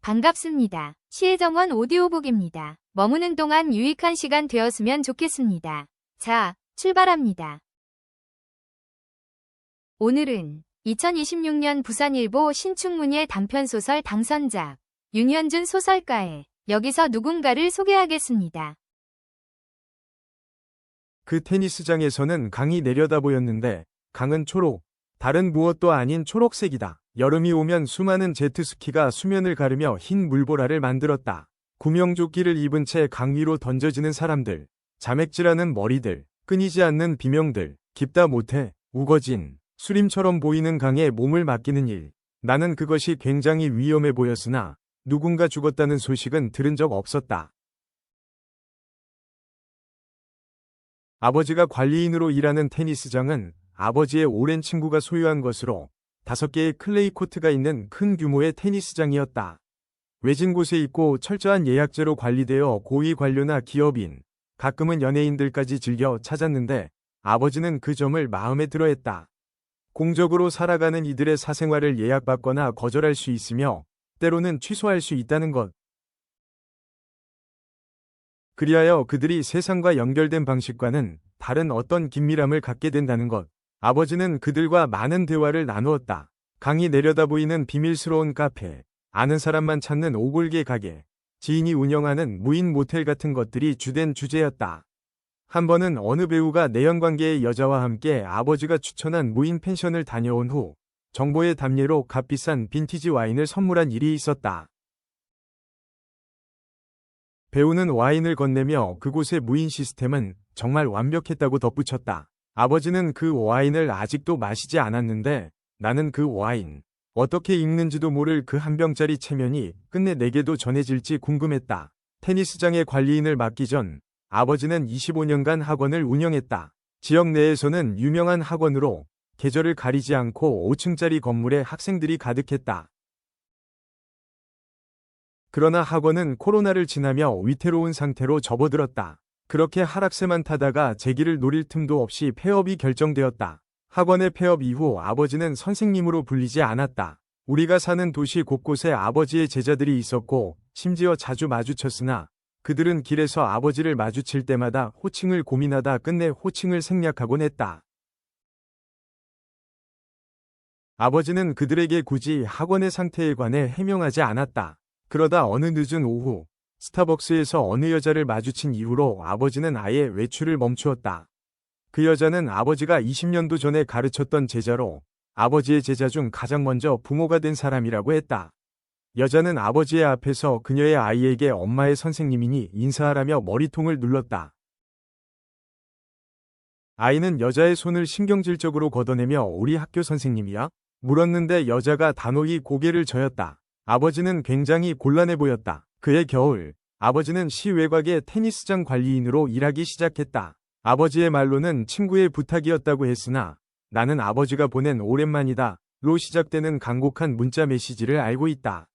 반갑습니다. 시혜정원 오디오북입니다. 머무는 동안 유익한 시간 되었으면 좋겠습니다. 자, 출발합니다. 오늘은 2026년 부산일보 신춘문예 단편소설 당선작 윤현준 소설가의 여기서 누군가를 소개하겠습니다. 그 테니스장에서는 강이 내려다 보였는데 강은 초록, 다른 무엇도 아닌 초록색이다. 여름이 오면 수많은 제트스키가 수면을 가르며 흰 물보라를 만들었다. 구명조끼를 입은 채 강 위로 던져지는 사람들, 자맥질하는 머리들, 끊이지 않는 비명들, 깊다 못해 우거진 수림처럼 보이는 강에 몸을 맡기는 일. 나는 그것이 굉장히 위험해 보였으나 누군가 죽었다는 소식은 들은 적 없었다. 아버지가 관리인으로 일하는 테니스장은 아버지의 오랜 친구가 소유한 것으로 5개의 클레이 코트가 있는 큰 규모의 테니스장이었다. 외진 곳에 있고 철저한 예약제로 관리되어 고위 관료나 기업인, 가끔은 연예인들까지 즐겨 찾았는데 아버지는 그 점을 마음에 들어했다. 공적으로 살아가는 이들의 사생활을 예약받거나 거절할 수 있으며 때로는 취소할 수 있다는 것. 그리하여 그들이 세상과 연결된 방식과는 다른 어떤 긴밀함을 갖게 된다는 것. 아버지는 그들과 많은 대화를 나누었다. 강이 내려다 보이는 비밀스러운 카페, 아는 사람만 찾는 오골개 가게, 지인이 운영하는 무인 모텔 같은 것들이 주된 주제였다. 한 번은 어느 배우가 내연관계의 여자와 함께 아버지가 추천한 무인 펜션을 다녀온 후 정보의 답례로 값비싼 빈티지 와인을 선물한 일이 있었다. 배우는 와인을 건네며 그곳의 무인 시스템은 정말 완벽했다고 덧붙였다. 아버지는 그 와인을 아직도 마시지 않았는데 나는 그 와인, 어떻게 읽는지도 모를 그 한 병짜리 체면이 끝내 내게도 전해질지 궁금했다. 테니스장의 관리인을 맡기 전 아버지는 25년간 학원을 운영했다. 지역 내에서는 유명한 학원으로 계절을 가리지 않고 5층짜리 건물에 학생들이 가득했다. 그러나 학원은 코로나를 지나며 위태로운 상태로 접어들었다. 그렇게 하락세만 타다가 재기를 노릴 틈도 없이 폐업이 결정되었다. 학원의 폐업 이후 아버지는 선생님으로 불리지 않았다. 우리가 사는 도시 곳곳에 아버지의 제자들이 있었고 심지어 자주 마주쳤으나 그들은 길에서 아버지를 마주칠 때마다 호칭을 고민하다 끝내 호칭을 생략하곤 했다. 아버지는 그들에게 굳이 학원의 상태에 관해 해명하지 않았다. 그러다 어느 늦은 오후 스타벅스에서 어느 여자를 마주친 이후로 아버지는 아예 외출을 멈추었다. 그 여자는 아버지가 20년도 전에 가르쳤던 제자로 아버지의 제자 중 가장 먼저 부모가 된 사람이라고 했다. 여자는 아버지의 앞에서 그녀의 아이에게 엄마의 선생님이니 인사하라며 머리통을 눌렀다. 아이는 여자의 손을 신경질적으로 걷어내며 우리 학교 선생님이야? 물었는데 여자가 단호히 고개를 저었다. 아버지는 굉장히 곤란해 보였다. 그해 겨울, 아버지는 시외곽의 테니스장 관리인으로 일하기 시작했다. 아버지의 말로는 친구의 부탁이었다고 했으나 나는 아버지가 보낸 오랜만이다로 시작되는 간곡한 문자 메시지를 알고 있다.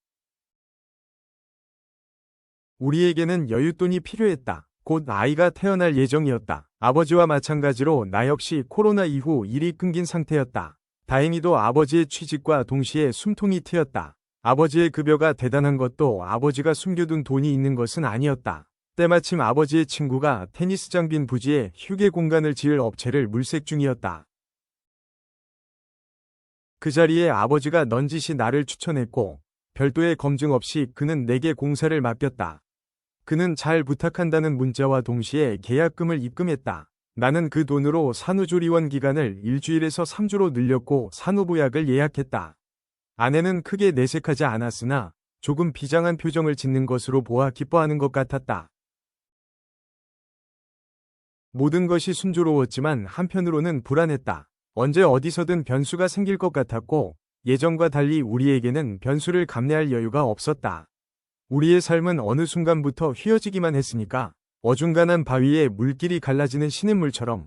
우리에게는 여윳돈이 필요했다. 곧 아이가 태어날 예정이었다. 아버지와 마찬가지로 나 역시 코로나 이후 일이 끊긴 상태였다. 다행히도 아버지의 취직과 동시에 숨통이 트였다. 아버지의 급여가 대단한 것도 아버지가 숨겨둔 돈이 있는 것은 아니었다. 때마침 아버지의 친구가 테니스장 빈 부지에 휴게 공간을 지을 업체를 물색 중이었다. 그 자리에 아버지가 넌지시 나를 추천했고 별도의 검증 없이 그는 내게 공사를 맡겼다. 그는 잘 부탁한다는 문자와 동시에 계약금을 입금했다. 나는 그 돈으로 산후조리원 기간을 일주일에서 3주로 늘렸고 산후보약을 예약했다. 아내는 크게 내색하지 않았으나 조금 비장한 표정을 짓는 것으로 보아 기뻐하는 것 같았다. 모든 것이 순조로웠지만 한편으로는 불안했다. 언제 어디서든 변수가 생길 것 같았고 예전과 달리 우리에게는 변수를 감내할 여유가 없었다. 우리의 삶은 어느 순간부터 휘어지기만 했으니까 어중간한 바위에 물길이 갈라지는 시냇물처럼.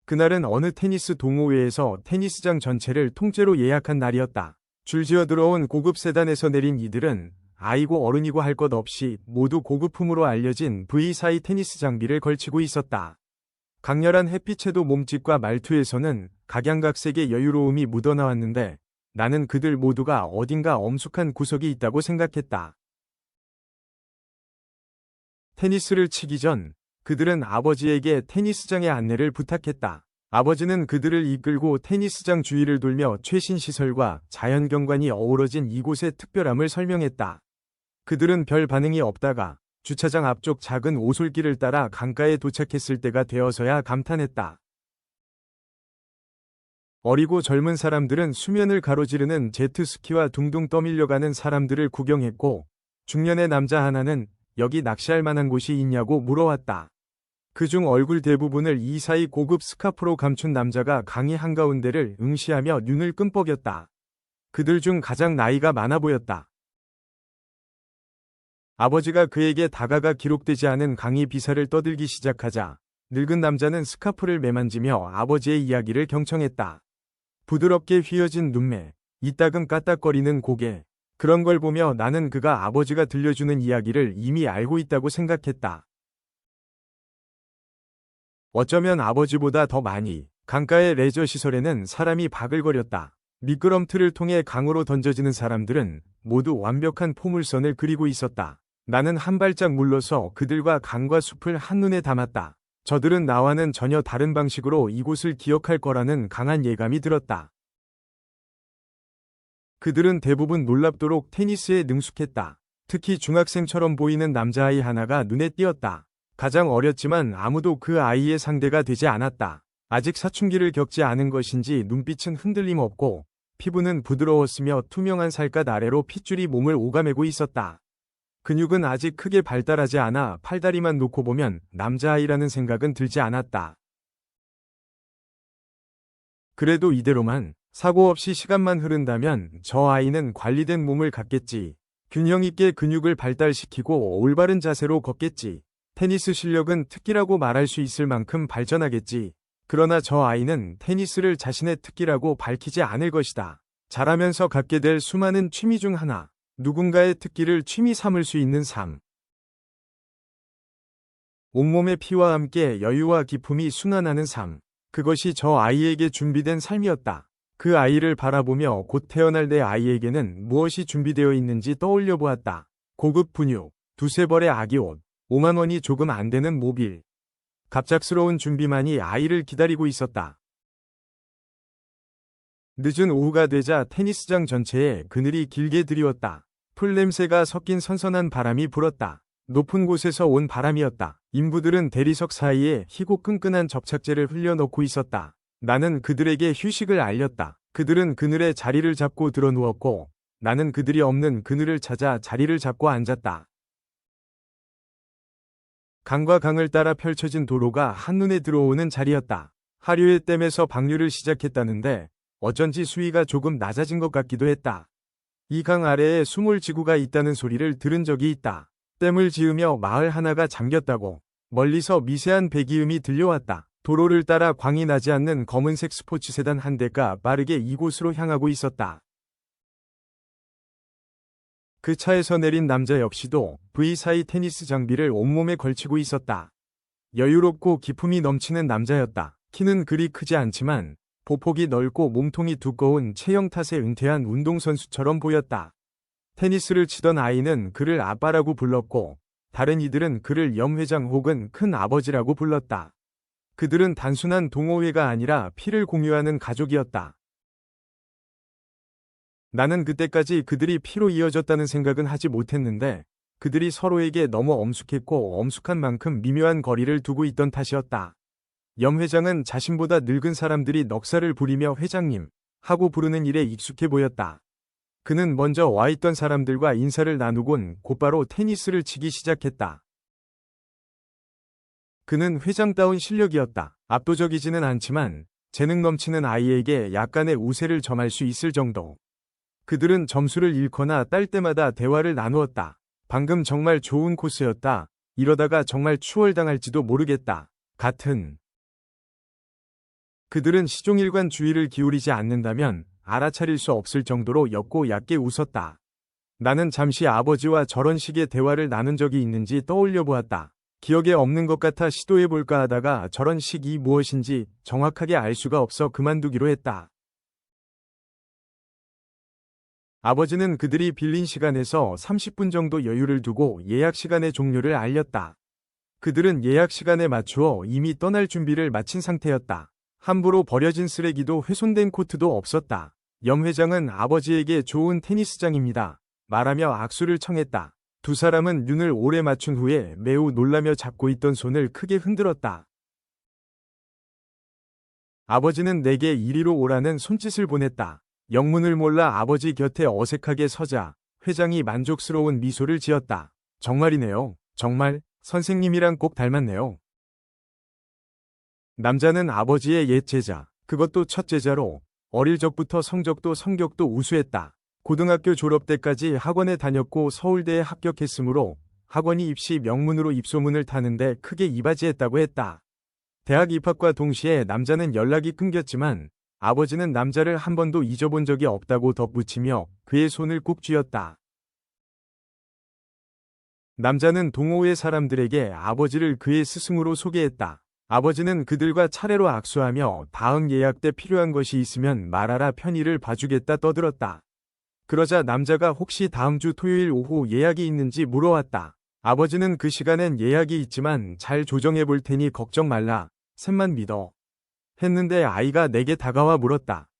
그날은 어느 테니스 동호회에서 테니스장 전체를 통째로 예약한 날이었다. 줄지어 들어온 고급 세단에서 내린 이들은 아이고 어른이고 할 것 없이 모두 고급품으로 알려진 V4 테니스 장비를 걸치고 있었다. 강렬한 햇빛에도 몸짓과 말투에서는 각양각색의 여유로움이 묻어나왔는데 나는 그들 모두가 어딘가 엄숙한 구석이 있다고 생각했다. 테니스를 치기 전 그들은 아버지에게 테니스장의 안내를 부탁했다. 아버지는 그들을 이끌고 테니스장 주위를 돌며 최신 시설과 자연경관이 어우러진 이곳의 특별함을 설명했다. 그들은 별 반응이 없다가 주차장 앞쪽 작은 오솔길을 따라 강가에 도착했을 때가 되어서야 감탄했다. 어리고 젊은 사람들은 수면을 가로지르는 제트스키와 둥둥 떠밀려가는 사람들을 구경했고, 중년의 남자 하나는 여기 낚시할 만한 곳이 있냐고 물어왔다. 그중 얼굴 대부분을 이사이 고급 스카프로 감춘 남자가 강의 한가운데를 응시하며 눈을 끔뻑였다. 그들 중 가장 나이가 많아 보였다. 아버지가 그에게 다가가 기록되지 않은 강의 비사를 떠들기 시작하자 늙은 남자는 스카프를 매만지며 아버지의 이야기를 경청했다. 부드럽게 휘어진 눈매, 이따금 까딱거리는 고개. 그런 걸 보며 나는 그가 아버지가 들려주는 이야기를 이미 알고 있다고 생각했다. 어쩌면 아버지보다 더 많이 강가의 레저 시설에는 사람이 바글거렸다. 미끄럼틀을 통해 강으로 던져지는 사람들은 모두 완벽한 포물선을 그리고 있었다. 나는 한 발짝 물러서 그들과 강과 숲을 한눈에 담았다. 저들은 나와는 전혀 다른 방식으로 이곳을 기억할 거라는 강한 예감이 들었다. 그들은 대부분 놀랍도록 테니스에 능숙했다. 특히 중학생처럼 보이는 남자아이 하나가 눈에 띄었다. 가장 어렸지만 아무도 그 아이의 상대가 되지 않았다. 아직 사춘기를 겪지 않은 것인지 눈빛은 흔들림 없고 피부는 부드러웠으며 투명한 살갗 아래로 핏줄이 몸을 오가매고 있었다. 근육은 아직 크게 발달하지 않아 팔다리만 놓고 보면 남자아이라는 생각은 들지 않았다. 그래도 이대로만 사고 없이 시간만 흐른다면 저 아이는 관리된 몸을 갖겠지. 균형 있게 근육을 발달시키고 올바른 자세로 걷겠지. 테니스 실력은 특기라고 말할 수 있을 만큼 발전하겠지. 그러나 저 아이는 테니스를 자신의 특기라고 밝히지 않을 것이다. 자라면서 갖게 될 수많은 취미 중 하나. 누군가의 특기를 취미 삼을 수 있는 삶. 온몸의 피와 함께 여유와 기품이 순환하는 삶. 그것이 저 아이에게 준비된 삶이었다. 그 아이를 바라보며 곧 태어날 내 아이에게는 무엇이 준비되어 있는지 떠올려 보았다. 고급 분유, 두세 벌의 아기 옷, 5만 원이 조금 안 되는 모빌. 갑작스러운 준비만이 아이를 기다리고 있었다. 늦은 오후가 되자 테니스장 전체에 그늘이 길게 드리웠다. 풀 냄새가 섞인 선선한 바람이 불었다. 높은 곳에서 온 바람이었다. 인부들은 대리석 사이에 희고 끈끈한 접착제를 흘려넣고 있었다. 나는 그들에게 휴식을 알렸다. 그들은 그늘에 자리를 잡고 드러누웠고 나는 그들이 없는 그늘을 찾아 자리를 잡고 앉았다. 강과 강을 따라 펼쳐진 도로가 한눈에 들어오는 자리였다. 하류의 댐에서 방류를 시작했다는데 어쩐지 수위가 조금 낮아진 것 같기도 했다. 이 강 아래에 수몰 지구가 있다는 소리를 들은 적이 있다. 댐을 지으며 마을 하나가 잠겼다고. 멀리서 미세한 배기음이 들려왔다. 도로를 따라 광이 나지 않는 검은색 스포츠 세단 한 대가 빠르게 이곳으로 향하고 있었다. 그 차에서 내린 남자 역시도 V-사이 테니스 장비를 온몸에 걸치고 있었다. 여유롭고 기품이 넘치는 남자였다. 키는 그리 크지 않지만 보폭이 넓고 몸통이 두꺼운 체형 탓에 은퇴한 운동선수처럼 보였다. 테니스를 치던 아이는 그를 아빠라고 불렀고 다른 이들은 그를 염회장 혹은 큰 아버지라고 불렀다. 그들은 단순한 동호회가 아니라 피를 공유하는 가족이었다. 나는 그때까지 그들이 피로 이어졌다는 생각은 하지 못했는데 그들이 서로에게 너무 엄숙했고 엄숙한 만큼 미묘한 거리를 두고 있던 탓이었다. 염 회장은 자신보다 늙은 사람들이 넉살을 부리며 회장님 하고 부르는 일에 익숙해 보였다. 그는 먼저 와 있던 사람들과 인사를 나누곤 곧바로 테니스를 치기 시작했다. 그는 회장다운 실력이었다. 압도적이지는 않지만 재능 넘치는 아이에게 약간의 우세를 점할 수 있을 정도. 그들은 점수를 잃거나 딸 때마다 대화를 나누었다. 방금 정말 좋은 코스였다. 이러다가 정말 추월당할지도 모르겠다. 같은. 그들은 시종일관 주의를 기울이지 않는다면 알아차릴 수 없을 정도로 옅고 얕게 웃었다. 나는 잠시 아버지와 저런 식의 대화를 나눈 적이 있는지 떠올려 보았다. 기억에 없는 것 같아 시도해볼까 하다가 저런 식이 무엇인지 정확하게 알 수가 없어 그만두기로 했다. 아버지는 그들이 빌린 시간에서 30분 정도 여유를 두고 예약 시간의 종료를 알렸다. 그들은 예약 시간에 맞추어 이미 떠날 준비를 마친 상태였다. 함부로 버려진 쓰레기도 훼손된 코트도 없었다. 염 회장은 아버지에게 좋은 테니스장입니다. 말하며 악수를 청했다. 두 사람은 눈을 오래 맞춘 후에 매우 놀라며 잡고 있던 손을 크게 흔들었다. 아버지는 내게 이리로 오라는 손짓을 보냈다. 영문을 몰라 아버지 곁에 어색하게 서자 회장이 만족스러운 미소를 지었다. 정말이네요. 정말 선생님이랑 꼭 닮았네요. 남자는 아버지의 옛 제자, 그것도 첫 제자로 어릴 적부터 성적도 성격도 우수했다. 고등학교 졸업 때까지 학원에 다녔고 서울대에 합격했으므로 학원이 입시 명문으로 입소문을 타는데 크게 이바지했다고 했다. 대학 입학과 동시에 남자는 연락이 끊겼지만 아버지는 남자를 한 번도 잊어본 적이 없다고 덧붙이며 그의 손을 꾹 쥐었다. 남자는 동호회 사람들에게 아버지를 그의 스승으로 소개했다. 아버지는 그들과 차례로 악수하며 다음 예약 때 필요한 것이 있으면 말하라 편의를 봐주겠다 떠들었다. 그러자 남자가 혹시 다음 주 토요일 오후 예약이 있는지 물어왔다. 아버지는 그 시간엔 예약이 있지만 잘 조정해 볼 테니 걱정 말라. 셋만 믿어. 했는데 아이가 내게 다가와 물었다.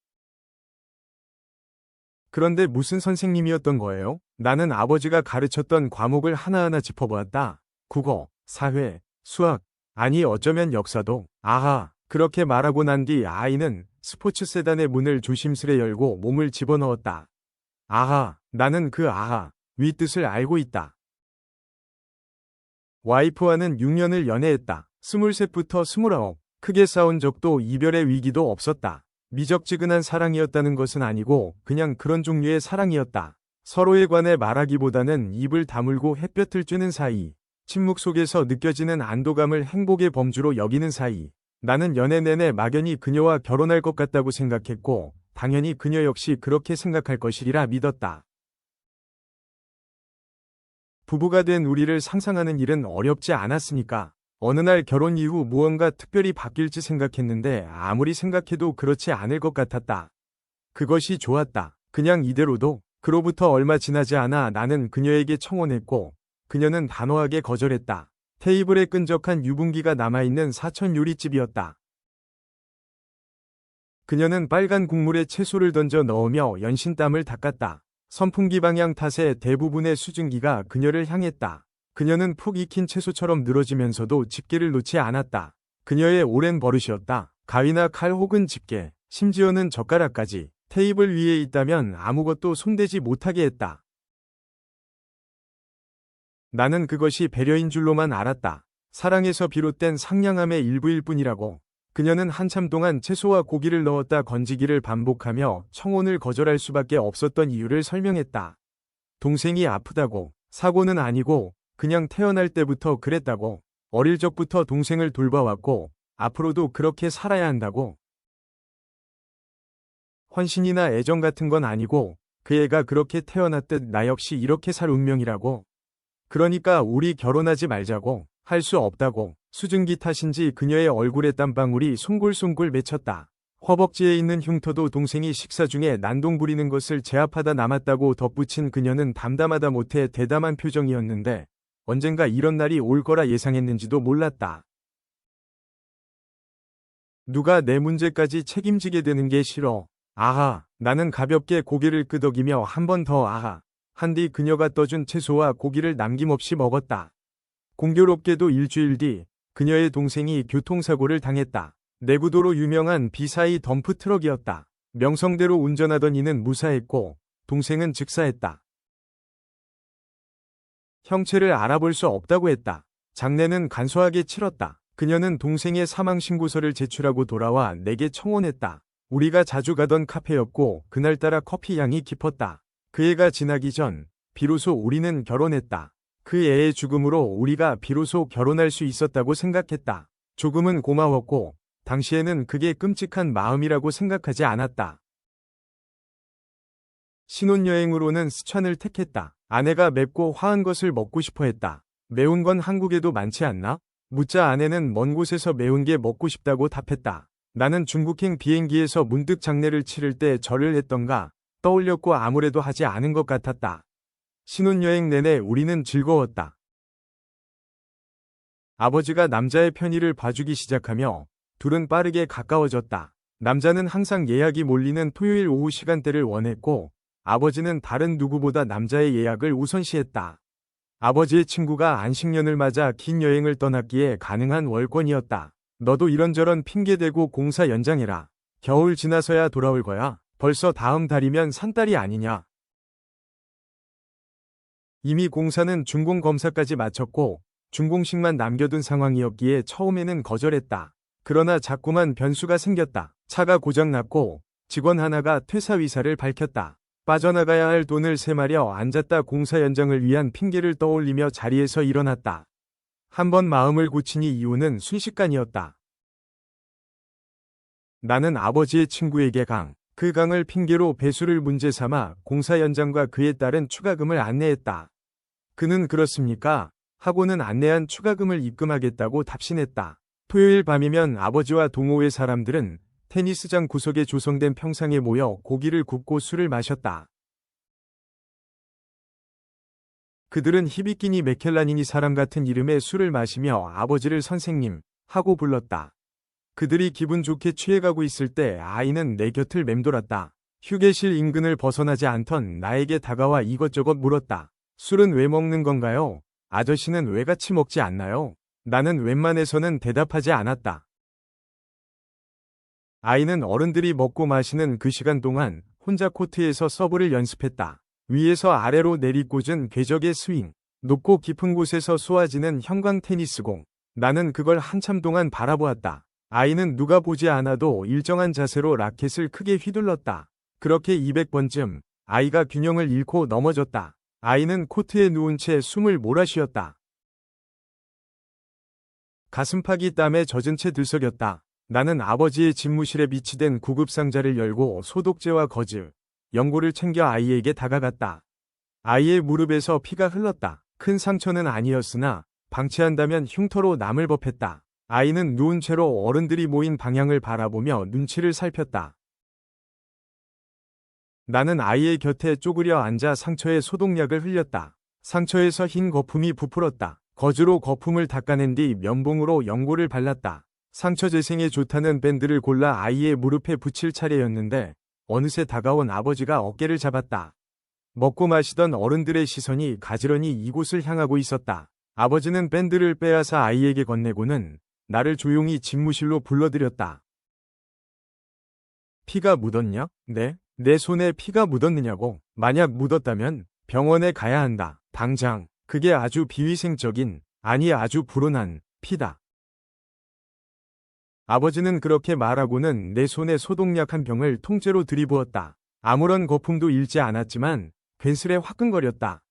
그런데 무슨 선생님이었던 거예요? 나는 아버지가 가르쳤던 과목을 하나하나 짚어보았다. 국어, 사회, 수학, 아니 어쩌면 역사도. 아하, 그렇게 말하고 난 뒤 아이는 스포츠 세단의 문을 조심스레 열고 몸을 집어넣었다. 아하, 나는 그 아하, 윗뜻을 알고 있다. 와이프와는 6년을 연애했다. 23부터 29, 크게 싸운 적도 이별의 위기도 없었다. 미적지근한 사랑이었다는 것은 아니고 그냥 그런 종류의 사랑이었다. 서로에 관해 말하기보다는 입을 다물고 햇볕을 쬐는 사이, 침묵 속에서 느껴지는 안도감을 행복의 범주로 여기는 사이. 나는 연애 내내 막연히 그녀와 결혼할 것 같다고 생각했고 당연히 그녀 역시 그렇게 생각할 것이리라 믿었다. 부부가 된 우리를 상상하는 일은 어렵지 않았으니까. 어느 날 결혼 이후 무언가 특별히 바뀔지 생각했는데 아무리 생각해도 그렇지 않을 것 같았다. 그것이 좋았다. 그냥 이대로도. 그로부터 얼마 지나지 않아 나는 그녀에게 청혼했고 그녀는 단호하게 거절했다. 테이블에 끈적한 유분기가 남아있는 사천 요리집이었다. 그녀는 빨간 국물에 채소를 던져 넣으며 연신땀을 닦았다. 선풍기 방향 탓에 대부분의 수증기가 그녀를 향했다. 그녀는 푹 익힌 채소처럼 늘어지면서도 집게를 놓지 않았다. 그녀의 오랜 버릇이었다. 가위나 칼 혹은 집게, 심지어는 젓가락까지 테이블 위에 있다면 아무것도 손대지 못하게 했다. 나는 그것이 배려인 줄로만 알았다. 사랑에서 비롯된 상냥함의 일부일 뿐이라고. 그녀는 한참 동안 채소와 고기를 넣었다 건지기를 반복하며 청혼을 거절할 수밖에 없었던 이유를 설명했다. 동생이 아프다고. 사고는 아니고 그냥 태어날 때부터 그랬다고. 어릴 적부터 동생을 돌봐왔고 앞으로도 그렇게 살아야 한다고. 헌신이나 애정 같은 건 아니고 그 애가 그렇게 태어났듯 나 역시 이렇게 살 운명이라고. 그러니까 우리 결혼하지 말자고. 할 수 없다고. 수증기 탓인지 그녀의 얼굴에 땀방울이 송골송골 맺혔다. 허벅지에 있는 흉터도 동생이 식사 중에 난동 부리는 것을 제압하다 남았다고 덧붙인 그녀는 담담하다 못해 대담한 표정이었는데 언젠가 이런 날이 올 거라 예상했는지도 몰랐다. 누가 내 문제까지 책임지게 되는 게 싫어. 아하. 나는 가볍게 고개를 끄덕이며 한 번 더 아하. 한 뒤 그녀가 떠준 채소와 고기를 남김없이 먹었다. 공교롭게도 일주일 뒤 그녀의 동생이 교통사고를 당했다. 내구도로 유명한 비사이 덤프 트럭이었다. 명성대로 운전하던 이는 무사했고 동생은 즉사했다. 형체를 알아볼 수 없다고 했다. 장례는 간소하게 치렀다. 그녀는 동생의 사망신고서를 제출하고 돌아와 내게 청혼했다. 우리가 자주 가던 카페였고 그날따라 커피 향이 깊었다. 그 해가 지나기 전 비로소 우리는 결혼했다. 그 애의 죽음으로 우리가 비로소 결혼할 수 있었다고 생각했다. 조금은 고마웠고 당시에는 그게 끔찍한 마음이라고 생각하지 않았다. 신혼여행으로는 스촨을 택했다. 아내가 맵고 화한 것을 먹고 싶어 했다. 매운 건 한국에도 많지 않나? 묻자 아내는 먼 곳에서 매운 게 먹고 싶다고 답했다. 나는 중국행 비행기에서 문득 장례를 치를 때 절을 했던가 떠올렸고 아무래도 하지 않은 것 같았다. 신혼여행 내내 우리는 즐거웠다. 아버지가 남자의 편의를 봐주기 시작하며 둘은 빠르게 가까워졌다. 남자는 항상 예약이 몰리는 토요일 오후 시간대를 원했고 아버지는 다른 누구보다 남자의 예약을 우선시했다. 아버지의 친구가 안식년을 맞아 긴 여행을 떠났기에 가능한 월권이었다. 너도 이런저런 핑계대고 공사 연장해라. 겨울 지나서야 돌아올 거야. 벌써 다음 달이면 산딸이 아니냐. 이미 공사는 준공 검사까지 마쳤고 준공식만 남겨둔 상황이었기에 처음에는 거절했다. 그러나 자꾸만 변수가 생겼다. 차가 고장났고 직원 하나가 퇴사 의사를 밝혔다. 빠져나가야 할 돈을 세마려 앉았다. 공사 연장을 위한 핑계를 떠올리며 자리에서 일어났다. 한번 마음을 고치니 이유는 순식간이었다. 나는 아버지의 친구에게 그 강을 핑계로 배수를 문제 삼아 공사 연장과 그에 따른 추가금을 안내했다. 그는 그렇습니까? 하고는 안내한 추가금을 입금하겠다고 답신했다. 토요일 밤이면 아버지와 동호회 사람들은 테니스장 구석에 조성된 평상에 모여 고기를 굽고 술을 마셨다. 그들은 히비키니 메켈라니니 사람 같은 이름의 술을 마시며 아버지를 선생님 하고 불렀다. 그들이 기분 좋게 취해가고 있을 때 아이는 내 곁을 맴돌았다. 휴게실 인근을 벗어나지 않던 나에게 다가와 이것저것 물었다. 술은 왜 먹는 건가요? 아저씨는 왜 같이 먹지 않나요? 나는 웬만해서는 대답하지 않았다. 아이는 어른들이 먹고 마시는 그 시간 동안 혼자 코트에서 서브를 연습했다. 위에서 아래로 내리꽂은 궤적의 스윙, 높고 깊은 곳에서 쏘아지는 형광 테니스공. 나는 그걸 한참 동안 바라보았다. 아이는 누가 보지 않아도 일정한 자세로 라켓을 크게 휘둘렀다. 그렇게 200번쯤 아이가 균형을 잃고 넘어졌다. 아이는 코트에 누운 채 숨을 몰아쉬었다. 가슴팍이 땀에 젖은 채 들썩였다. 나는 아버지의 집무실에 비치된 구급상자를 열고 소독제와 거즈, 연고를 챙겨 아이에게 다가갔다. 아이의 무릎에서 피가 흘렀다. 큰 상처는 아니었으나 방치한다면 흉터로 남을 법했다. 아이는 누운 채로 어른들이 모인 방향을 바라보며 눈치를 살폈다. 나는 아이의 곁에 쪼그려 앉아 상처에 소독약을 흘렸다. 상처에서 흰 거품이 부풀었다. 거즈로 거품을 닦아낸 뒤 면봉으로 연고를 발랐다. 상처 재생에 좋다는 밴드를 골라 아이의 무릎에 붙일 차례였는데 어느새 다가온 아버지가 어깨를 잡았다. 먹고 마시던 어른들의 시선이 가지런히 이곳을 향하고 있었다. 아버지는 밴드를 빼앗아 아이에게 건네고는 나를 조용히 집무실로 불러들였다. 피가 묻었냐? 네? 내 손에 피가 묻었느냐고. 만약 묻었다면 병원에 가야 한다. 당장. 그게 아주 비위생적인, 아니 아주 불온한 피다. 아버지는 그렇게 말하고는 내 손에 소독약 한 병을 통째로 들이부었다. 아무런 거품도 일지 않았지만 괜스레 화끈거렸다.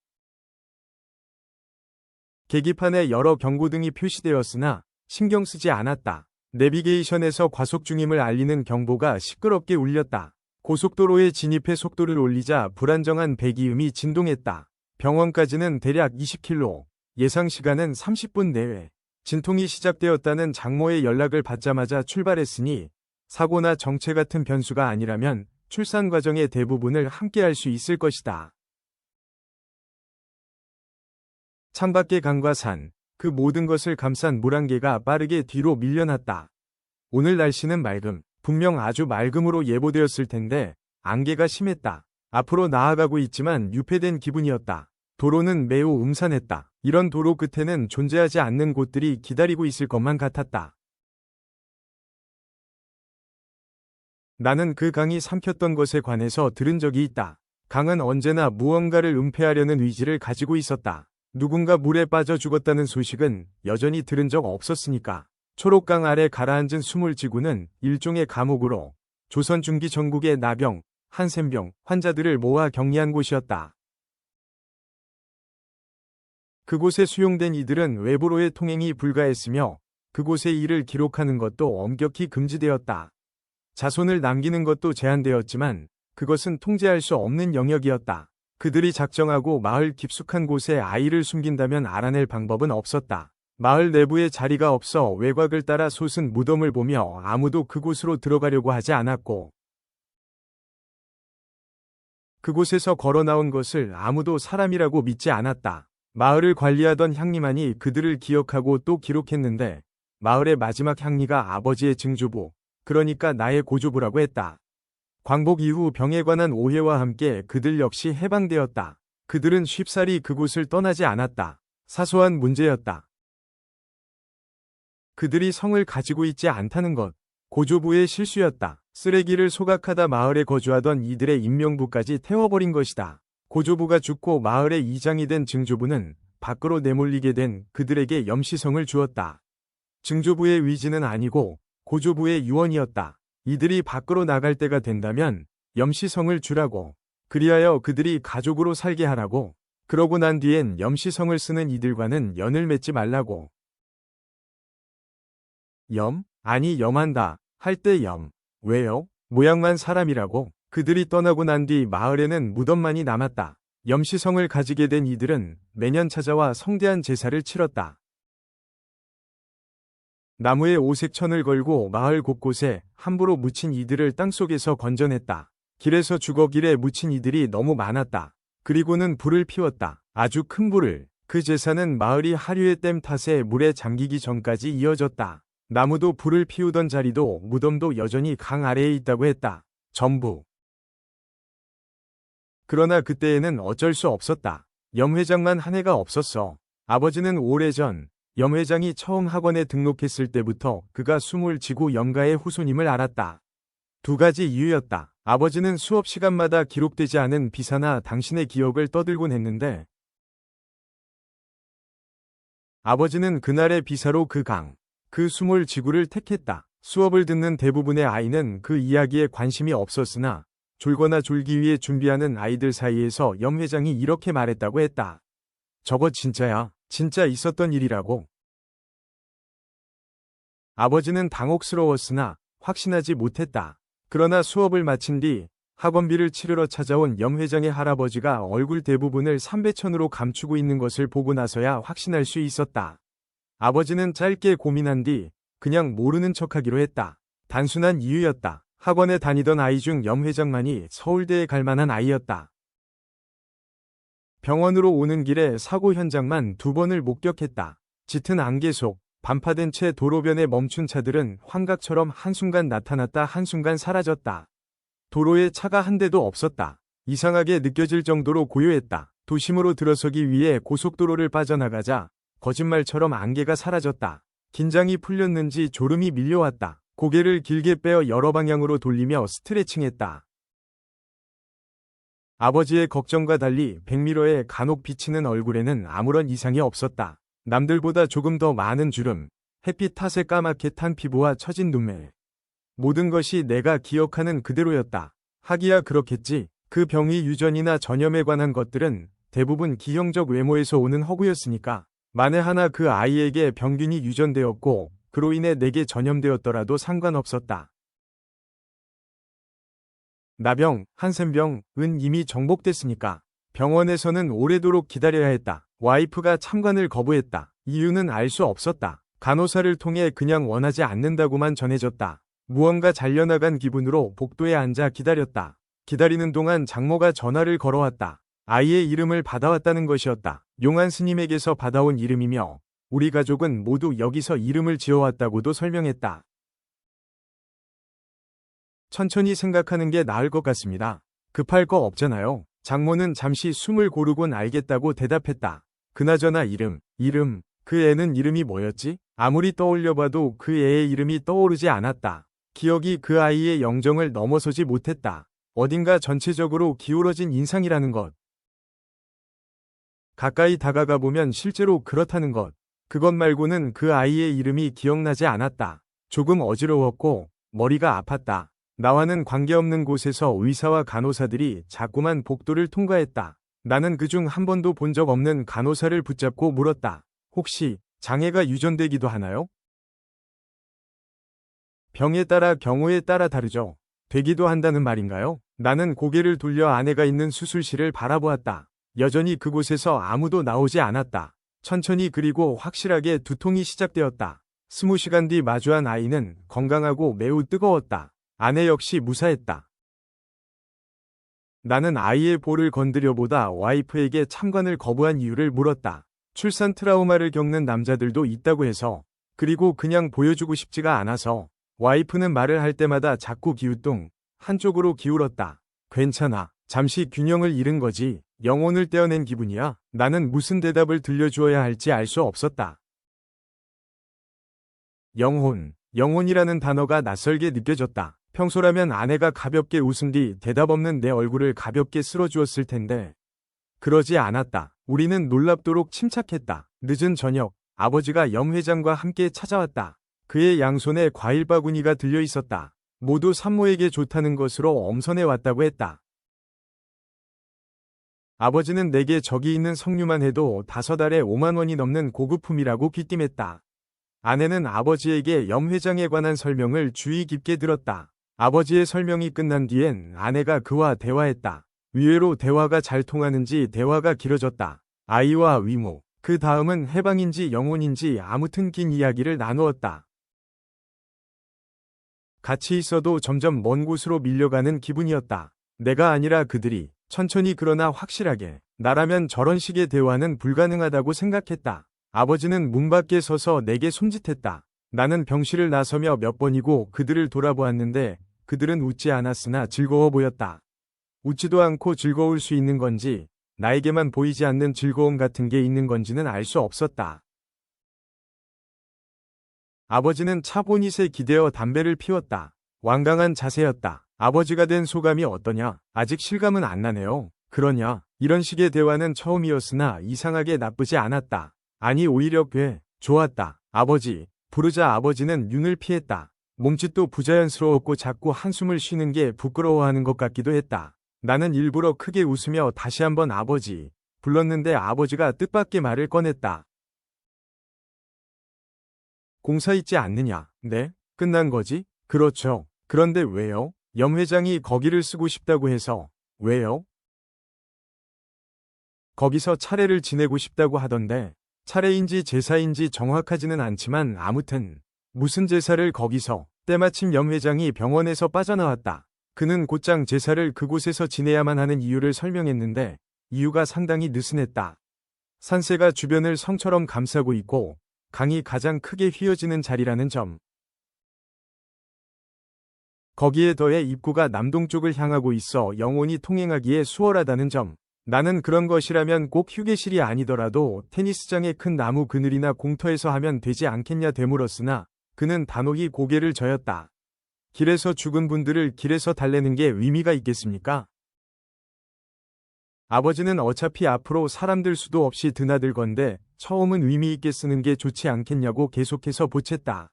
계기판에 여러 경고등이 표시되었으나 신경 쓰지 않았다. 내비게이션에서 과속 중임을 알리는 경보가 시끄럽게 울렸다. 고속도로에 진입해 속도를 올리자 불안정한 배기음이 진동했다. 병원까지는 대략 20km, 예상 시간은 30분 내외. 진통이 시작되었다는 장모의 연락을 받자마자 출발했으니 사고나 정체 같은 변수가 아니라면 출산 과정의 대부분을 함께 할 수 있을 것이다. 창밖의 강과 산, 그 모든 것을 감싼 물안개가 빠르게 뒤로 밀려났다. 오늘 날씨는 맑음, 분명 아주 맑음으로 예보되었을 텐데 안개가 심했다. 앞으로 나아가고 있지만 유폐된 기분이었다. 도로는 매우 음산했다. 이런 도로 끝에는 존재하지 않는 곳들이 기다리고 있을 것만 같았다. 나는 그 강이 삼켰던 것에 관해서 들은 적이 있다. 강은 언제나 무언가를 은폐하려는 의지를 가지고 있었다. 누군가 물에 빠져 죽었다는 소식은 여전히 들은 적 없었으니까. 초록강 아래 가라앉은 수물지구는 일종의 감옥으로 조선 중기 전국의 나병, 한센병 환자들을 모아 격리한 곳이었다. 그곳에 수용된 이들은 외부로의 통행이 불가했으며 그곳의 일을 기록하는 것도 엄격히 금지되었다. 자손을 남기는 것도 제한되었지만 그것은 통제할 수 없는 영역이었다. 그들이 작정하고 마을 깊숙한 곳에 아이를 숨긴다면 알아낼 방법은 없었다. 마을 내부에 자리가 없어 외곽을 따라 솟은 무덤을 보며 아무도 그곳으로 들어가려고 하지 않았고 그곳에서 걸어 나온 것을 아무도 사람이라고 믿지 않았다. 마을을 관리하던 향리만이 그들을 기억하고 또 기록했는데 마을의 마지막 향리가 아버지의 증조부, 그러니까 나의 고조부라고 했다. 광복 이후 병에 관한 오해와 함께 그들 역시 해방되었다. 그들은 쉽사리 그곳을 떠나지 않았다. 사소한 문제였다. 그들이 성을 가지고 있지 않다는 것, 고조부의 실수였다. 쓰레기를 소각하다 마을에 거주하던 이들의 인명부까지 태워버린 것이다. 고조부가 죽고 마을의 이장이 된 증조부는 밖으로 내몰리게 된 그들에게 염시성을 주었다. 증조부의 위지는 아니고 고조부의 유언이었다. 이들이 밖으로 나갈 때가 된다면 염시성을 주라고. 그리하여 그들이 가족으로 살게 하라고. 그러고 난 뒤엔 염시성을 쓰는 이들과는 연을 맺지 말라고. 염? 아니 염한다. 할 때 염. 왜요? 모양만 사람이라고. 그들이 떠나고 난 뒤 마을에는 무덤만이 남았다. 염시성을 가지게 된 이들은 매년 찾아와 성대한 제사를 치렀다. 나무에 오색천을 걸고 마을 곳곳에 함부로 묻힌 이들을 땅속에서 건져냈다. 길에서 주거길에 묻힌 이들이 너무 많았다. 그리고는 불을 피웠다. 아주 큰 불을. 그 제사는 마을이 하류의 댐 탓에 물에 잠기기 전까지 이어졌다. 나무도 불을 피우던 자리도 무덤도 여전히 강 아래에 있다고 했다. 전부. 그러나 그때에는 어쩔 수 없었다. 염회장만 한 해가 없었어. 아버지는 오래전 염회장이 처음 학원에 등록했을 때부터 그가 숨을 지고 염가의 후손임을 알았다. 두 가지 이유였다. 아버지는 수업 시간마다 기록되지 않은 비사나 당신의 기억을 떠들곤 했는데 아버지는 그날의 비사로 그 수몰 지구를 택했다. 수업을 듣는 대부분의 아이는 그 이야기에 관심이 없었으나 졸거나 졸기 위해 준비하는 아이들 사이에서 염 회장이 이렇게 말했다고 했다. 저거 진짜야. 진짜 있었던 일이라고. 아버지는 당혹스러웠으나 확신하지 못했다. 그러나 수업을 마친 뒤 학원비를 치르러 찾아온 염 회장의 할아버지가 얼굴 대부분을 삼배천으로 감추고 있는 것을 보고 나서야 확신할 수 있었다. 아버지는 짧게 고민한 뒤 그냥 모르는 척하기로 했다. 단순한 이유였다. 학원에 다니던 아이 중 염 회장만이 서울대에 갈 만한 아이였다. 병원으로 오는 길에 사고 현장만 2번을 목격했다. 짙은 안개 속 반파된 채 도로변에 멈춘 차들은 환각처럼 한순간 나타났다 한순간 사라졌다. 도로에 차가 한 대도 없었다. 이상하게 느껴질 정도로 고요했다. 도심으로 들어서기 위해 고속도로를 빠져나가자 거짓말처럼 안개가 사라졌다. 긴장이 풀렸는지 졸음이 밀려왔다. 고개를 길게 빼어 여러 방향으로 돌리며 스트레칭했다. 아버지의 걱정과 달리 백미러에 간혹 비치는 얼굴에는 아무런 이상이 없었다. 남들보다 조금 더 많은 주름, 햇빛 탓에 까맣게 탄 피부와 처진 눈매. 모든 것이 내가 기억하는 그대로였다. 하기야 그렇겠지. 그 병이 유전이나 전염에 관한 것들은 대부분 기형적 외모에서 오는 허구였으니까. 만에 하나 그 아이에게 병균이 유전되었고 그로 인해 내게 전염되었더라도 상관없었다. 나병, 한센병은 이미 정복됐으니까. 병원에서는 오래도록 기다려야 했다. 와이프가 참관을 거부했다. 이유는 알 수 없었다. 간호사를 통해 그냥 원하지 않는다고만 전해졌다. 무언가 잘려나간 기분으로 복도에 앉아 기다렸다. 기다리는 동안 장모가 전화를 걸어왔다. 아이의 이름을 받아왔다는 것이었다. 용한 스님에게서 받아온 이름이며 우리 가족은 모두 여기서 이름을 지어왔다고도 설명했다. 천천히 생각하는 게 나을 것 같습니다. 급할 거 없잖아요. 장모는 잠시 숨을 고르곤 알겠다고 대답했다. 그나저나 이름, 그 애는 이름이 뭐였지? 아무리 떠올려봐도 그 애의 이름이 떠오르지 않았다. 기억이 그 아이의 영정을 넘어서지 못했다. 어딘가 전체적으로 기울어진 인상이라는 것. 가까이 다가가 보면 실제로 그렇다는 것. 그것 말고는 그 아이의 이름이 기억나지 않았다. 조금 어지러웠고 머리가 아팠다. 나와는 관계없는 곳에서 의사와 간호사들이 자꾸만 복도를 통과했다. 나는 그중 한 번도 본 적 없는 간호사를 붙잡고 물었다. 혹시 장애가 유전되기도 하나요? 병에 따라 경우에 따라 다르죠. 되기도 한다는 말인가요? 나는 고개를 돌려 아내가 있는 수술실을 바라보았다. 여전히 그곳에서 아무도 나오지 않았다. 천천히 그리고 확실하게 두통이 시작되었다. 20시간 뒤 마주한 아이는 건강하고 매우 뜨거웠다. 아내 역시 무사했다. 나는 아이의 볼을 건드려보다 와이프에게 참관을 거부한 이유를 물었다. 출산 트라우마를 겪는 남자들도 있다고 해서, 그리고 그냥 보여주고 싶지가 않아서. 와이프는 말을 할 때마다 자꾸 기우뚱 한쪽으로 기울었다. 괜찮아. 잠시 균형을 잃은 거지. 영혼을 떼어낸 기분이야. 나는 무슨 대답을 들려주어야 할지 알 수 없었다. 영혼이라는 단어가 낯설게 느껴졌다. 평소라면 아내가 가볍게 웃은 뒤 대답 없는 내 얼굴을 가볍게 쓸어주었을 텐데. 그러지 않았다. 우리는 놀랍도록 침착했다. 늦은 저녁, 아버지가 염 회장과 함께 찾아왔다. 그의 양손에 과일 바구니가 들려 있었다. 모두 산모에게 좋다는 것으로 엄선해 왔다고 했다. 아버지는 내게 저기 있는 석류만 해도 5알에 5만 원이 넘는 고급품이라고 귀띔했다. 아내는 아버지에게 염 회장에 관한 설명을 주의 깊게 들었다. 아버지의 설명이 끝난 뒤엔 아내가 그와 대화했다. 의외로 대화가 잘 통하는지 대화가 길어졌다. 아이와 위모, 그 다음은 해방인지 영혼인지 아무튼 긴 이야기를 나누었다. 같이 있어도 점점 먼 곳으로 밀려가는 기분이었다. 내가 아니라 그들이 천천히 그러나 확실하게 나라면 저런 식의 대화는 불가능하다고 생각했다. 아버지는 문 밖에 서서 내게 손짓했다. 나는 병실을 나서며 몇 번이고 그들을 돌아보았는데 그들은 웃지 않았으나 즐거워 보였다. 웃지도 않고 즐거울 수 있는 건지 나에게만 보이지 않는 즐거움 같은 게 있는 건지는 알 수 없었다. 아버지는 차 보닛에 기대어 담배를 피웠다. 완강한 자세였다. 아버지가 된 소감이 어떠냐? 아직 실감은 안 나네요. 그러냐? 이런 식의 대화는 처음이었으나 이상하게 나쁘지 않았다. 아니 오히려 꽤 좋았다. 아버지, 부르자 아버지는 눈을 피했다. 몸짓도 부자연스러웠고 자꾸 한숨을 쉬는 게 부끄러워하는 것 같기도 했다. 나는 일부러 크게 웃으며 다시 한번 아버지 불렀는데 아버지가 뜻밖의 말을 꺼냈다. 공사 있지 않느냐? 네? 끝난 거지? 그렇죠. 그런데 왜요? 염 회장이 거기를 쓰고 싶다고 해서. 왜요? 거기서 차례를 지내고 싶다고 하던데. 차례인지 제사인지 정확하지는 않지만 아무튼 무슨 제사를 거기서. 때마침 염 회장이 병원에서 빠져나왔다. 그는 곧장 제사를 그곳에서 지내야만 하는 이유를 설명했는데 이유가 상당히 느슨했다. 산세가 주변을 성처럼 감싸고 있고 강이 가장 크게 휘어지는 자리라는 점. 거기에 더해 입구가 남동쪽을 향하고 있어 영혼이 통행하기에 수월하다는 점. 나는 그런 것이라면 꼭 휴게실이 아니더라도 테니스장의 큰 나무 그늘이나 공터에서 하면 되지 않겠냐 되물었으나 그는 단호히 고개를 저었다. 길에서 죽은 분들을 길에서 달래는 게 의미가 있겠습니까? 아버지는 어차피 앞으로 사람들 수도 없이 드나들 건데 처음은 의미 있게 쓰는 게 좋지 않겠냐고 계속해서 보챘다.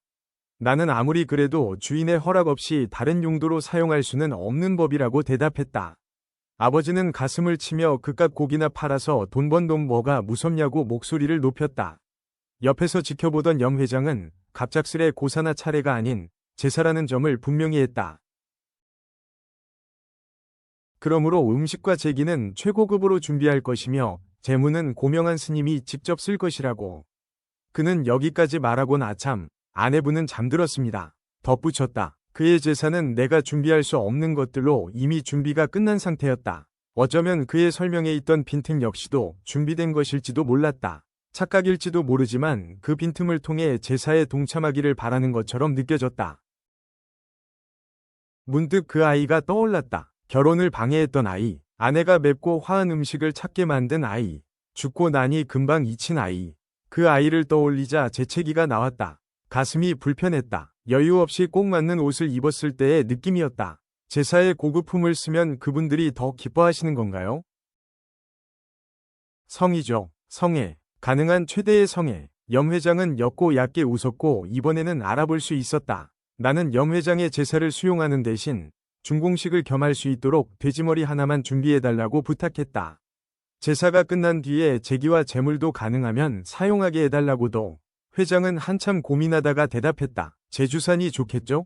나는 아무리 그래도 주인의 허락 없이 다른 용도로 사용할 수는 없는 법이라고 대답했다. 아버지는 가슴을 치며 그깟 고기나 팔아서 돈 번 돈 뭐가 무섭냐고 목소리를 높였다. 옆에서 지켜보던 염 회장은 갑작스레 고사나 차례가 아닌 제사라는 점을 분명히 했다. 그러므로 음식과 제기는 최고급으로 준비할 것이며 재무는 고명한 스님이 직접 쓸 것이라고. 그는 여기까지 말하곤 아참 아내분은 잠들었습니다. 덧붙였다. 그의 제사는 내가 준비할 수 없는 것들로 이미 준비가 끝난 상태였다. 어쩌면 그의 설명에 있던 빈틈 역시도 준비된 것일지도 몰랐다. 착각일지도 모르지만 그 빈틈을 통해 제사에 동참하기를 바라는 것처럼 느껴졌다. 문득 그 아이가 떠올랐다. 결혼을 방해했던 아이, 아내가 맵고 화한 음식을 찾게 만든 아이, 죽고 나니 금방 잊힌 아이. 그 아이를 떠올리자 재채기가 나왔다. 가슴이 불편했다. 여유 없이 꼭 맞는 옷을 입었을 때의 느낌이었다. 제사에 고급품을 쓰면 그분들이 더 기뻐하시는 건가요? 성이죠. 성애. 가능한 최대의 성애. 염 회장은 옅고 얕게 웃었고 이번에는 알아볼 수 있었다. 나는 염 회장의 제사를 수용하는 대신 중공식을 겸할 수 있도록 돼지머리 하나만 준비해달라고 부탁했다. 제사가 끝난 뒤에 제기와 제물도 가능하면 사용하게 해달라고도. 회장은 한참 고민하다가 대답했다. 제주산이 좋겠죠?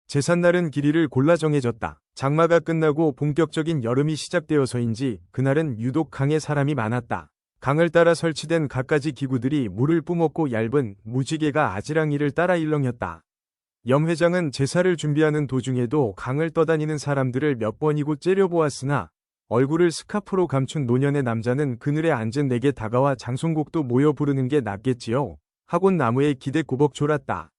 제삿날은 길이를 골라 정해졌다. 장마가 끝나고 본격적인 여름이 시작되어서인지 그날은 유독 강에 사람이 많았다. 강을 따라 설치된 갖가지 기구들이 물을 뿜었고 얇은 무지개가 아지랑이를 따라 일렁였다. 염 회장은 제사를 준비하는 도중에도 강을 떠다니는 사람들을 몇 번이고 째려보았으나 얼굴을 스카프로 감춘 노년의 남자는 그늘에 앉은 내게 다가와 장송곡도 모여 부르는 게 낫겠지요. 하곤 나무에 기대꼬벅 졸았다.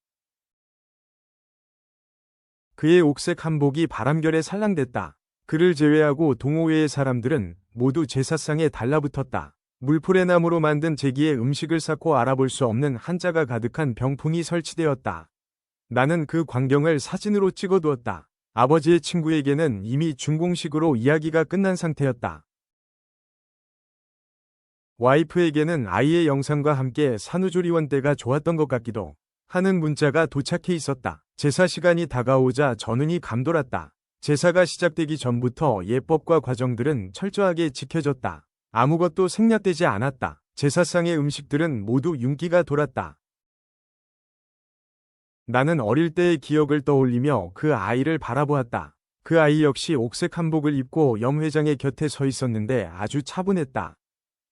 그의 옥색 한복이 바람결에 살랑댔다. 그를 제외하고 동호회의 사람들은 모두 제사상에 달라붙었다. 물포래나무로 만든 제기에 음식을 쌓고 알아볼 수 없는 한자가 가득한 병풍이 설치되었다. 나는 그 광경을 사진으로 찍어두었다. 아버지의 친구에게는 이미 준공식으로 이야기가 끝난 상태였다. 와이프에게는 아이의 영상과 함께 산후조리원 때가 좋았던 것 같기도 하는 문자가 도착해 있었다. 제사 시간이 다가오자 전운이 감돌았다. 제사가 시작되기 전부터 예법과 과정들은 철저하게 지켜졌다. 아무것도 생략되지 않았다. 제사상의 음식들은 모두 윤기가 돌았다. 나는 어릴 때의 기억을 떠올리며 그 아이를 바라보았다. 그 아이 역시 옥색 한복을 입고 염 회장의 곁에 서 있었는데 아주 차분했다.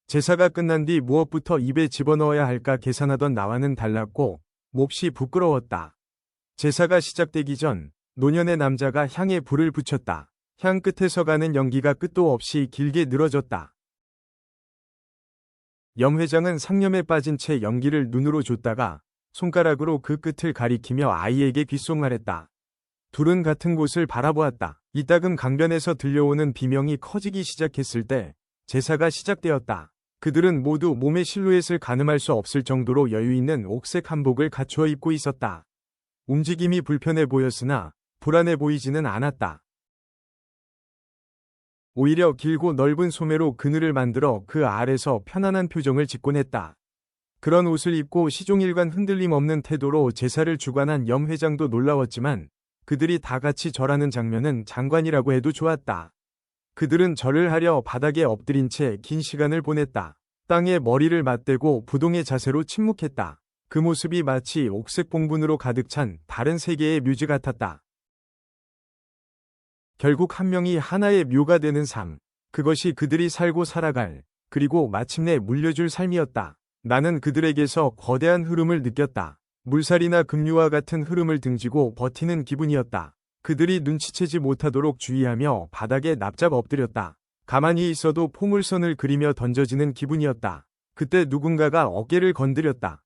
제사가 끝난 뒤 무엇부터 입에 집어넣어야 할까 계산하던 나와는 달랐고 몹시 부끄러웠다. 제사가 시작되기 전 노년의 남자가 향에 불을 붙였다. 향 끝에서 가는 연기가 끝도 없이 길게 늘어졌다. 염 회장은 상념에 빠진 채 연기를 눈으로 줬다가 손가락으로 그 끝을 가리키며 아이에게 귓속말했다. 둘은 같은 곳을 바라보았다. 이따금 강변에서 들려오는 비명이 커지기 시작했을 때 제사가 시작되었다. 그들은 모두 몸의 실루엣을 가늠할 수 없을 정도로 여유있는 옥색 한복을 갖추어 입고 있었다. 움직임이 불편해 보였으나 불안해 보이지는 않았다. 오히려 길고 넓은 소매로 그늘을 만들어 그 아래서 편안한 표정을 짓곤 했다. 그런 옷을 입고 시종일관 흔들림 없는 태도로 제사를 주관한 염 회장도 놀라웠지만 그들이 다 같이 절하는 장면은 장관이라고 해도 좋았다. 그들은 절을 하려 바닥에 엎드린 채 긴 시간을 보냈다. 땅에 머리를 맞대고 부동의 자세로 침묵했다. 그 모습이 마치 옥색 봉분으로 가득 찬 다른 세계의 묘지 같았다. 결국 한 명이 하나의 묘가 되는 삶. 그것이 그들이 살고 살아갈, 그리고 마침내 물려줄 삶이었다. 나는 그들에게서 거대한 흐름을 느꼈다. 물살이나 급류와 같은 흐름을 등지고 버티는 기분이었다. 그들이 눈치채지 못하도록 주의하며 바닥에 납작 엎드렸다. 가만히 있어도 포물선을 그리며 던져지는 기분이었다. 그때 누군가가 어깨를 건드렸다.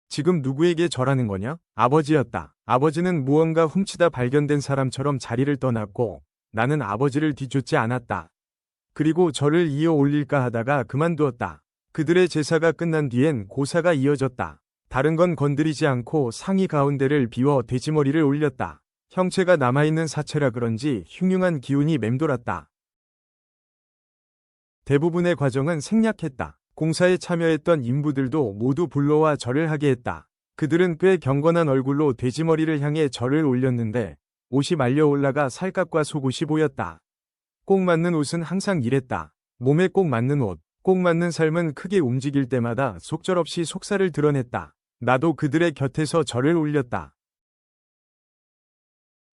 지금 누구에게 절하는 거냐? 아버지였다. 아버지는 무언가 훔치다 발견된 사람처럼 자리를 떠났고 나는 아버지를 뒤쫓지 않았다. 그리고 절을 이어 올릴까 하다가 그만두었다. 그들의 제사가 끝난 뒤엔 고사가 이어졌다. 다른 건 건드리지 않고 상의 가운데를 비워 돼지머리를 올렸다. 형체가 남아있는 사체라 그런지 흉흉한 기운이 맴돌았다. 대부분의 과정은 생략했다. 공사에 참여했던 인부들도 모두 불러와 절을 하게 했다. 그들은 꽤 경건한 얼굴로 돼지머리를 향해 절을 올렸는데 옷이 말려 올라가 살갗과 속옷이 보였다. 꼭 맞는 옷은 항상 이랬다. 몸에 꼭 맞는 옷, 꼭 맞는 삶은 크게 움직일 때마다 속절없이 속살을 드러냈다. 나도 그들의 곁에서 절을 올렸다.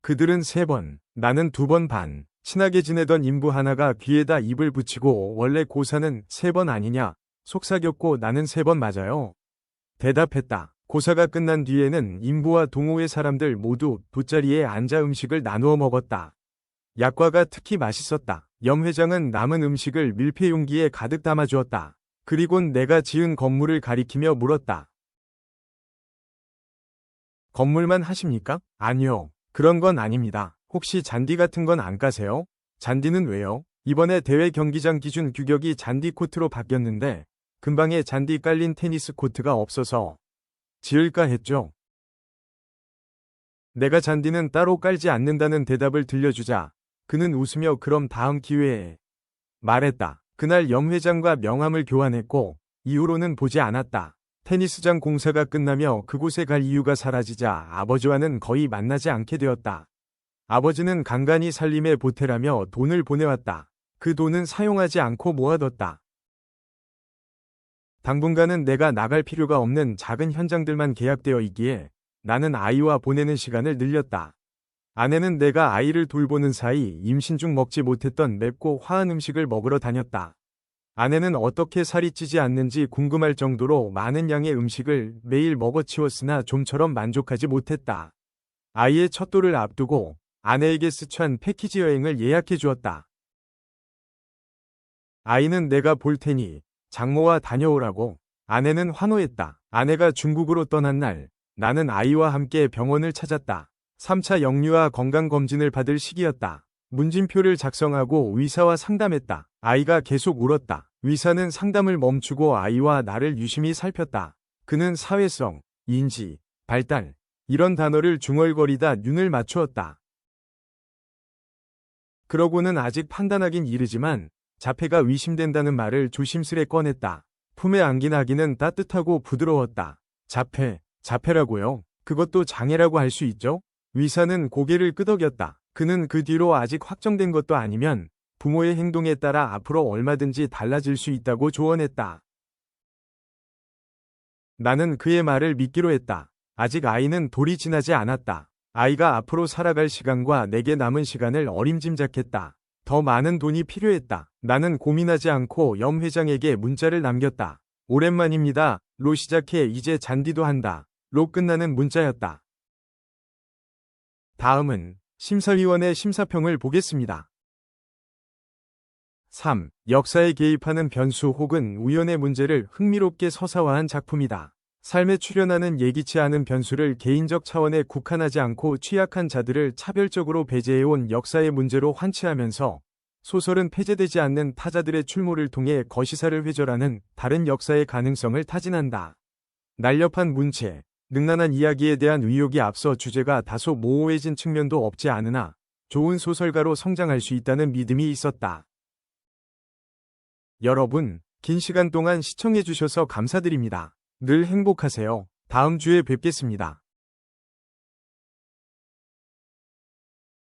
그들은 3번, 나는 2번 반. 친하게 지내던 인부 하나가 귀에다 입을 붙이고 원래 고사는 3번 아니냐? 속삭였고 나는 3번 맞아요. 대답했다. 고사가 끝난 뒤에는 인부와 동호회 사람들 모두 돗자리에 앉아 음식을 나누어 먹었다. 약과가 특히 맛있었다. 염 회장은 남은 음식을 밀폐 용기에 가득 담아주었다. 그리곤 내가 지은 건물을 가리키며 물었다. 건물만 하십니까? 아니요. 그런 건 아닙니다. 혹시 잔디 같은 건 안 까세요? 잔디는 왜요? 이번에 대회 경기장 기준 규격이 잔디 코트로 바뀌었는데 근방에 잔디 깔린 테니스 코트가 없어서 지을까 했죠. 내가 잔디는 따로 깔지 않는다는 대답을 들려주자 그는 웃으며 그럼 다음 기회에 말했다. 그날 염 회장과 명함을 교환했고 이후로는 보지 않았다. 테니스장 공사가 끝나며 그곳에 갈 이유가 사라지자 아버지와는 거의 만나지 않게 되었다. 아버지는 간간히 살림에 보태라며 돈을 보내왔다. 그 돈은 사용하지 않고 모아뒀다. 당분간은 내가 나갈 필요가 없는 작은 현장들만 계약되어 있기에 나는 아이와 보내는 시간을 늘렸다. 아내는 내가 아이를 돌보는 사이 임신 중 먹지 못했던 맵고 화한 음식을 먹으러 다녔다. 아내는 어떻게 살이 찌지 않는지 궁금할 정도로 많은 양의 음식을 매일 먹어치웠으나 좀처럼 만족하지 못했다. 아이의 첫돌을 앞두고 아내에게 스촨 패키지 여행을 예약해 주었다. 아이는 내가 볼 테니 장모와 다녀오라고. 아내는 환호했다. 아내가 중국으로 떠난 날, 나는 아이와 함께 병원을 찾았다. 3차 영유아 건강검진을 받을 시기였다. 문진표를 작성하고 의사와 상담했다. 아이가 계속 울었다. 의사는 상담을 멈추고 아이와 나를 유심히 살폈다. 그는 사회성, 인지, 발달, 이런 단어를 중얼거리다 눈을 맞추었다. 그러고는 아직 판단하긴 이르지만 자폐가 의심된다는 말을 조심스레 꺼냈다. 품에 안긴 아기는 따뜻하고 부드러웠다. 자폐라고요? 그것도 장애라고 할 수 있죠? 의사는 고개를 끄덕였다. 그는 그 뒤로 아직 확정된 것도 아니면 부모의 행동에 따라 앞으로 얼마든지 달라질 수 있다고 조언했다. 나는 그의 말을 믿기로 했다. 아직 아이는 돌이 지나지 않았다. 아이가 앞으로 살아갈 시간과 내게 남은 시간을 어림짐작했다. 더 많은 돈이 필요했다. 나는 고민하지 않고 염 회장에게 문자를 남겼다. 오랜만입니다. 로 시작해 이제 잔디도 한다. 로 끝나는 문자였다. 다음은 심사위원의 심사평을 보겠습니다. 3. 역사에 개입하는 변수 혹은 우연의 문제를 흥미롭게 서사화한 작품이다. 삶에 출현하는 예기치 않은 변수를 개인적 차원에 국한하지 않고 취약한 자들을 차별적으로 배제해온 역사의 문제로 환치하면서 소설은 폐쇄되지 않는 타자들의 출몰을 통해 거시사를 회절하는 다른 역사의 가능성을 타진한다. 날렵한 문체, 능란한 이야기에 대한 의욕이 앞서 주제가 다소 모호해진 측면도 없지 않으나 좋은 소설가로 성장할 수 있다는 믿음이 있었다. 여러분, 긴 시간 동안 시청해주셔서 감사드립니다. 늘 행복하세요. 다음 주에 뵙겠습니다.